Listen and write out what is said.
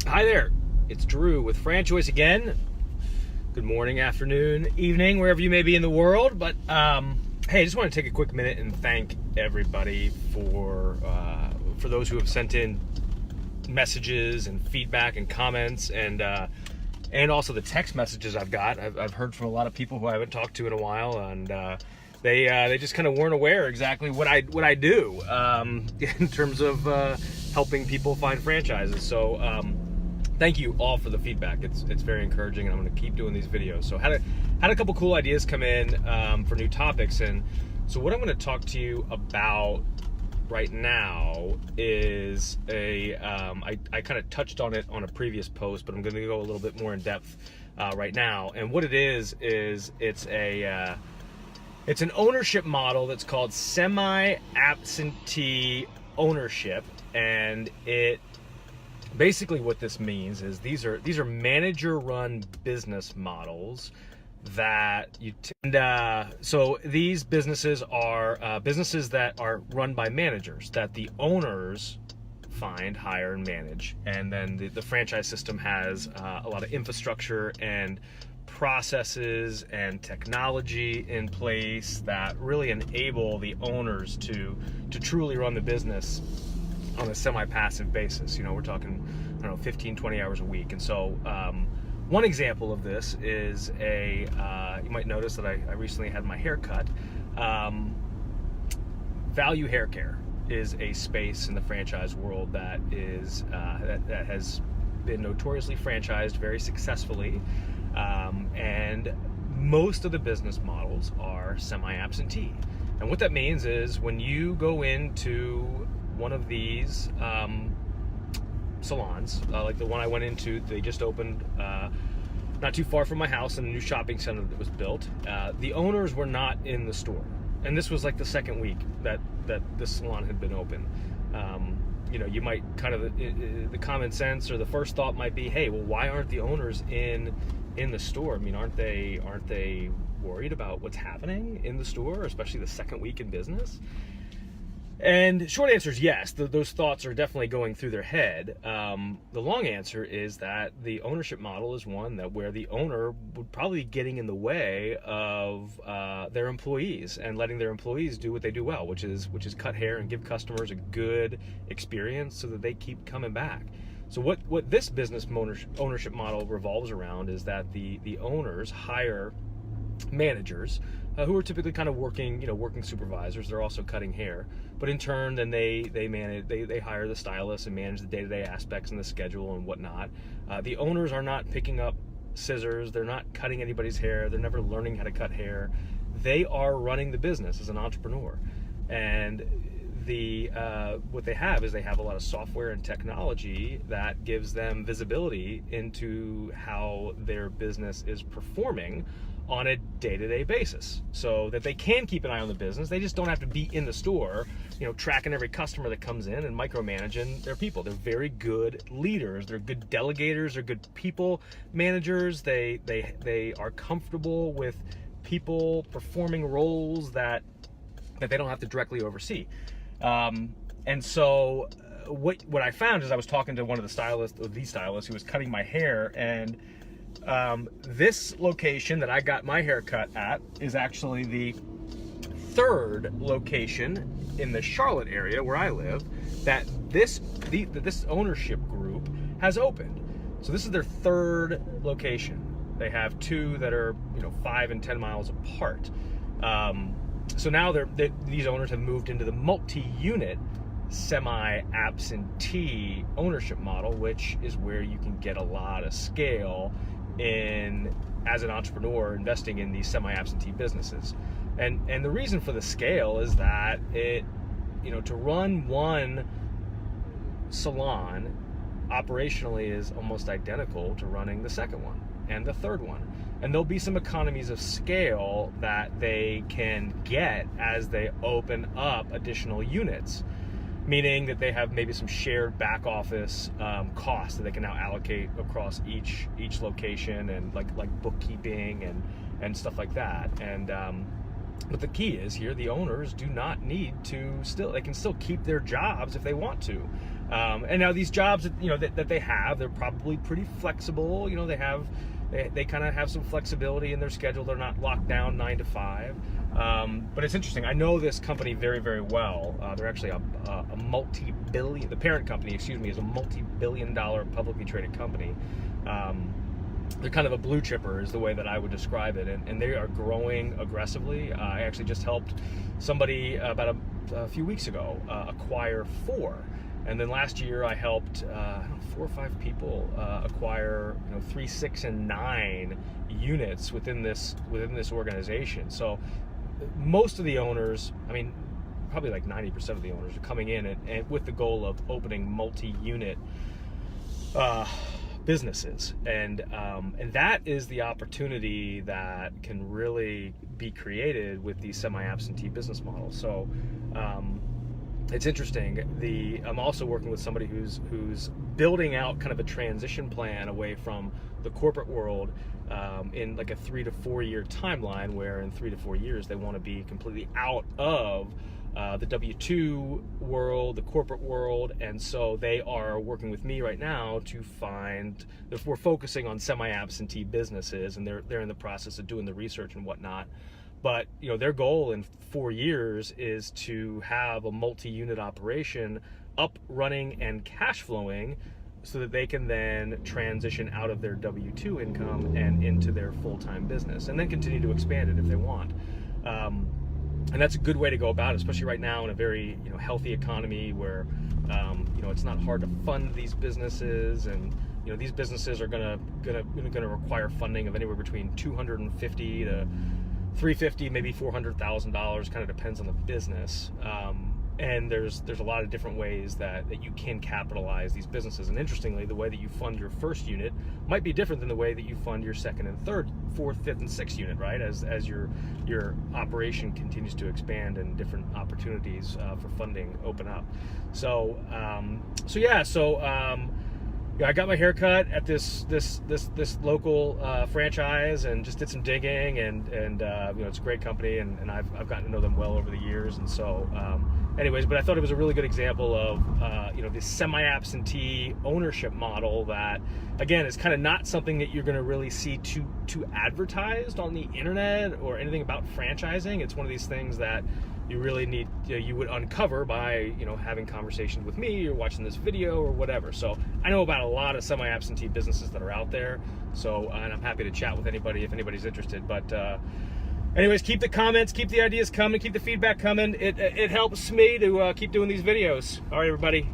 Hi there, it's Drew with Franchoice again. Good morning, afternoon, evening, wherever you may be in the world. But hey, I just want to take a quick minute and thank everybody for those who have sent in messages and feedback and comments, and also the text messages I've got. I've heard from a lot of people who I haven't talked to in a while, and they just kind of weren't aware exactly what I do in terms of helping people find franchises. So thank you all for the feedback. It's very encouraging, and I'm going to keep doing these videos. So had a couple cool ideas come in for new topics, and so what I'm going to talk to you about right now is I kind of touched on it on a previous post, but I'm going to go a little bit more in depth right now. And what it is it's an ownership model that's called semi-absentee ownership, and it basically, what this means is these are manager-run business models that so these businesses are businesses that are run by managers that the owners find, hire, and manage, and then the franchise system has a lot of infrastructure and processes and technology in place that really enable the owners to truly run the business on a semi-passive basis. You know, we're talking, I don't know, 15, 20 hours a week. And so one example of this is you might notice that I recently had my hair cut. Value Hair Care is a space in the franchise world that is that has been notoriously franchised very successfully, and most of the business models are semi-absentee. And what that means is when you go into one of these salons, like the one I went into, they just opened not too far from my house in a new shopping center that was built. The owners were not in the store, and this was like the second week that this salon had been open. You know, you might kind of the common sense or the first thought might be, hey, well, why aren't the owners in the store? I mean, aren't they worried about what's happening in the store, especially the second week in business? And short answer is yes, those thoughts are definitely going through their head. The long answer is that the ownership model is one where the owner would probably be getting in the way of their employees and letting their employees do what they do well, which is cut hair and give customers a good experience so that they keep coming back. So what this business ownership model revolves around is that the owners hire managers who are typically kind of working supervisors. They're also cutting hair, but in turn, then they hire the stylists and manage the day-to-day aspects and the schedule and whatnot. The owners are not picking up scissors. They're not cutting anybody's hair. They're never learning how to cut hair. They are running the business as an entrepreneur, and what they have is they have a lot of software and technology that gives them visibility into how their business is performing on a day-to-day basis, so that they can keep an eye on the business. They just don't have to be in the store, tracking every customer that comes in and micromanaging their people. They're very good leaders. They're good delegators. They're good people managers. They are comfortable with people performing roles that they don't have to directly oversee. And so what I found is I was talking to one of the stylists who was cutting my hair, and this location that I got my hair cut at is actually the third location in the Charlotte area where I live that this ownership group has opened. So this is their third location. They have two that are 5 and 10 miles apart. So now these owners have moved into the multi-unit semi-absentee ownership model, which is where you can get a lot of scale as an entrepreneur investing in these semi-absentee businesses. And the reason for the scale is that to run one salon operationally is almost identical to running the second one and the third one. And there'll be some economies of scale that they can get as they open up additional units, meaning that they have maybe some shared back office costs that they can now allocate across each location, and like bookkeeping and stuff like that. And but the key is here, the owners do not need to they can still keep their jobs if they want to. And now these jobs that they have, they're probably pretty flexible. They kind of have some flexibility in their schedule. They're not locked down 9 to 5. But it's interesting. I know this company very, very well. They're actually a multi-billion, the parent company, excuse me, is a multi-billion-dollar publicly traded company. They're kind of a blue chipper is the way that I would describe it, and they are growing aggressively. I actually just helped somebody about a few weeks ago acquire 4. And then last year I helped 4 or 5 people acquire 3, 6, and 9 units within this organization. So most of the owners, I mean, probably like 90% of the owners are coming in and with the goal of opening multi-unit businesses, and that is the opportunity that can really be created with these semi-absentee business models. So it's interesting. I'm also working with somebody who's building out kind of a transition plan away from the corporate world in like a 3 to 4 year timeline, where in 3 to 4 years they want to be completely out of the W-2 world, the corporate world, and so they are working with me right now to find. We're focusing on semi-absentee businesses, and they're in the process of doing the research and whatnot. But their goal in 4 years is to have a multi-unit operation up, running, and cash flowing, so that they can then transition out of their W-2 income and into their full-time business, and then continue to expand it if they want. And that's a good way to go about it, especially right now in a very healthy economy where it's not hard to fund these businesses, and these businesses are gonna require funding of anywhere between $250 to $350, maybe $400,000, kind of depends on the business. And there's a lot of different ways that you can capitalize these businesses. And interestingly, the way that you fund your first unit might be different than the way that you fund your second and third, fourth, fifth, and sixth unit, right? As your operation continues to expand and different opportunities for funding open up. So I got my hair cut at this local franchise, and just did some digging, and it's a great company, and I've gotten to know them well over the years, and so anyways, but I thought it was a really good example of this semi-absentee ownership model that, again, is kind of not something that you're going to really see too advertised on the internet or anything about franchising. It's one of these things that you really need, you would uncover by having conversations with me or watching this video or whatever. So I know about a lot of semi-absentee businesses that are out there, so and I'm happy to chat with anybody if anybody's interested. But anyways, keep the comments, keep the ideas coming, keep the feedback coming. It helps me to keep doing these videos. All right, everybody,